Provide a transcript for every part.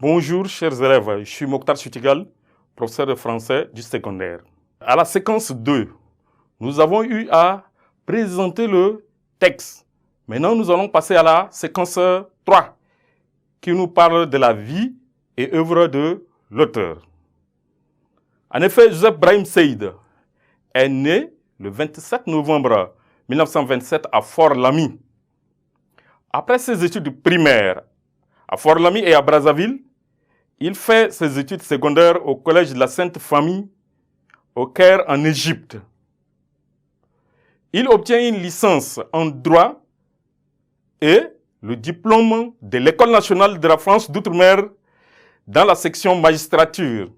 Bonjour chers élèves, je suis Mokhtar Chutigal, professeur de français du secondaire. À la séquence 2, nous avons eu à présenter le texte. Maintenant, nous allons passer à la séquence 3, qui nous parle de la vie et œuvre de l'auteur. En effet, Joseph Brahim Saïd est né le 27 novembre 1927 à Fort-Lamy. Après ses études primaires à Fort-Lamy et à Brazzaville, il fait ses études secondaires au Collège de la Sainte Famille au Caire en Égypte. Il obtient une licence en droit et le diplôme de l'École nationale de la France d'outre-mer dans la section magistrature.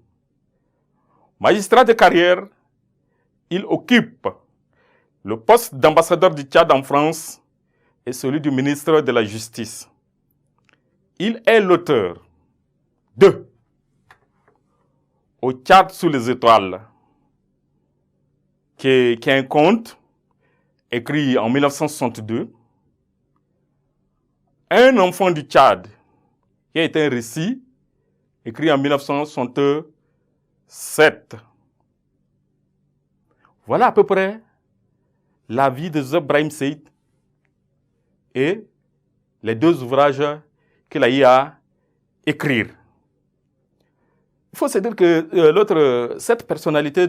Magistrat de carrière, il occupe le poste d'ambassadeur du Tchad en France et celui du ministre de la Justice. Il est l'auteur de Au Tchad sous les étoiles, qui est un conte écrit en 1962. Un enfant du Tchad, qui a été un récit écrit en 1967. Voilà à peu près la vie de Joseph Brahim Saïd et les deux ouvrages qu'il a eu à écrire. Il faut se dire que cette personnalité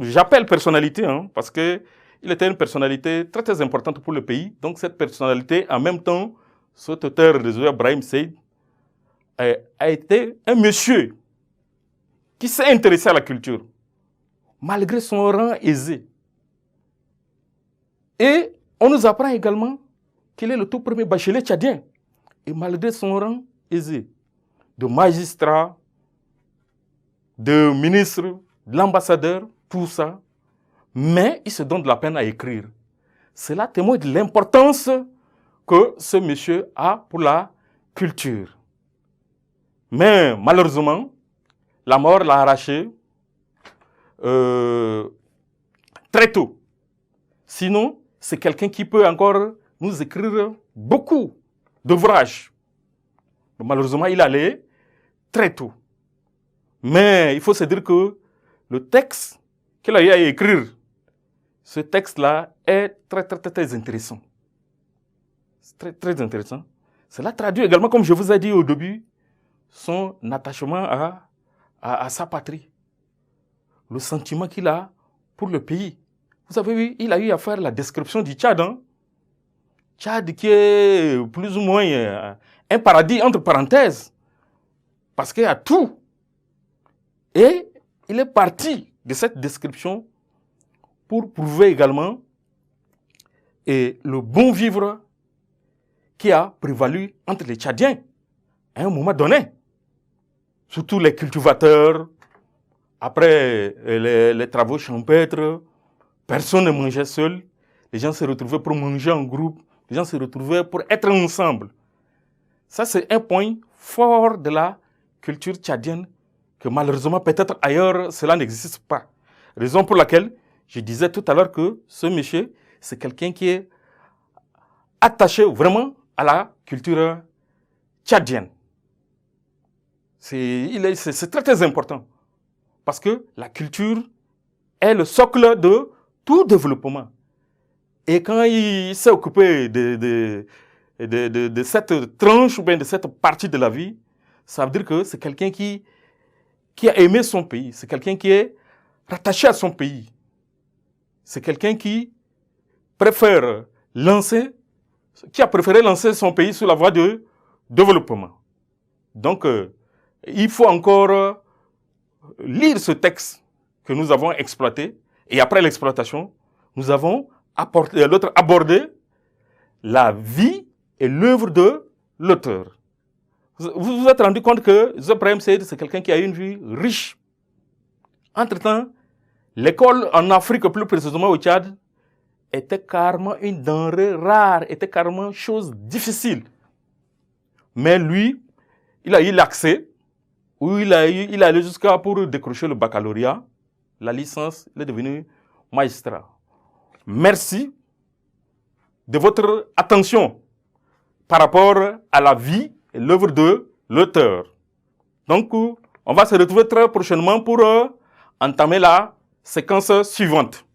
j'appelle personnalité, parce qu'il était une personnalité très très importante pour le pays. Donc cette personnalité, en même temps, cet auteur de Joseph Brahim Saïd a été un monsieur qui s'est intéressé à la culture, malgré son rang aisé. Et on nous apprend également qu'il est le tout premier bachelier tchadien, et malgré son rang aisé, de magistrat, de ministre, de l'ambassadeur, tout ça, mais il se donne de la peine à écrire. Cela témoigne de l'importance que ce monsieur a pour la culture. Mais malheureusement, la mort l'a arraché très tôt. Sinon, c'est quelqu'un qui peut encore nous écrire beaucoup d'ouvrages. Malheureusement, il allait très tôt. Mais il faut se dire que le texte qu'il a eu à écrire, ce texte-là est très, très, très, très intéressant. C'est très, très intéressant. Cela traduit également, comme je vous ai dit au début, son attachement à sa patrie. Le sentiment qu'il a pour le pays. Vous avez vu, il a eu à faire la description du Tchad. Tchad qui est plus ou moins un paradis entre parenthèses. Parce qu'il y a tout. Et il est parti de cette description pour prouver également le bon vivre qui a prévalu entre les Tchadiens à un moment donné. Surtout les cultivateurs, après les travaux champêtres, personne ne mangeait seul. Les gens se retrouvaient pour manger en groupe, les gens se retrouvaient pour être ensemble. Ça, c'est un point fort de la culture tchadienne que malheureusement, peut-être ailleurs, cela n'existe pas. Raison pour laquelle je disais tout à l'heure que ce monsieur, c'est quelqu'un qui est attaché vraiment à la culture tchadienne. C'est très très important. Parce que la culture est le socle de tout développement. Et quand il s'est occupé de cette tranche ou bien de cette partie de la vie, ça veut dire que c'est quelqu'un qui a aimé son pays, c'est quelqu'un qui est rattaché à son pays. C'est quelqu'un qui a préféré lancer son pays sur la voie de développement. Donc, il faut encore lire ce texte que nous avons exploité. Et après l'exploitation, nous avons abordé la vie et l'œuvre de l'auteur. Vous vous êtes rendu compte que Joseph Brahim Saïd, c'est quelqu'un qui a une vie riche. Entre-temps, l'école en Afrique, plus précisément au Tchad, était carrément une denrée rare, était carrément une chose difficile. Mais lui, il a eu l'accès, où il est allé jusqu'à pour décrocher le baccalauréat, la licence, il est devenu magistrat. Merci de votre attention par rapport à la vie et l'œuvre de l'auteur. Donc, on va se retrouver très prochainement pour entamer la séquence suivante.